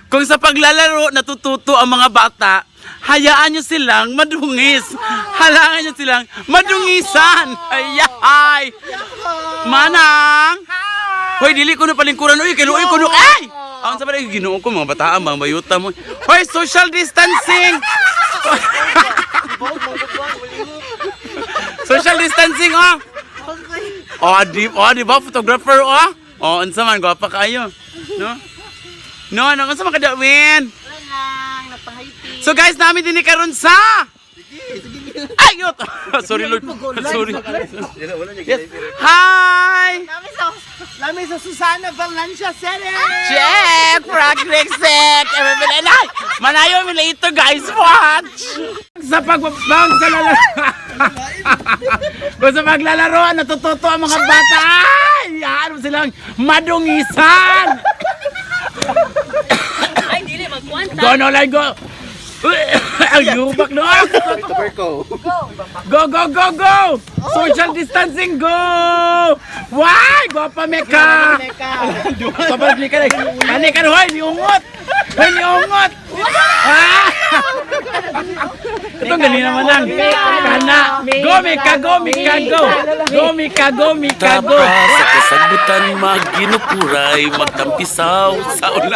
Kung sa paglalaro natututo ang mga bata, hayaan nyo silang madungis. Halangan nyo silang madungisan. Ay! Manang! Hoy, dili ko na palingkuran. Uy, kinuoy ko na. Ay! Ang sa balay, ginuo ko mga bataan, mga bayuta mo. Hoy, social distancing! Social distancing, oh! Di ba? Photographer, oh! Oh, unsa man, gwapa kayo. No? No, ano unsa man kadawin? So guys, namin din karon sa. Ayot. Sorry Lord. Sorry. Yes. Hi. Lami sa Susana Valencia City. Check progress set. Manayo mi ito guys, watch. Sa pagbabang sa lalaro. Sa paglalaro, natututo ang mga bata. Yan silang madungisan. Ay, dili magkwanta. Go no like go. Ang lubak no. Go. Social distancing go. Why? Go pa meka. Sabag ni ka. Ani ka hoy, niungot. Hoy niungot. Ito gali naman ang kana. Go meka, go. Go meka, go. Sa kasagutan maginupuray magtampisaw sa ulan.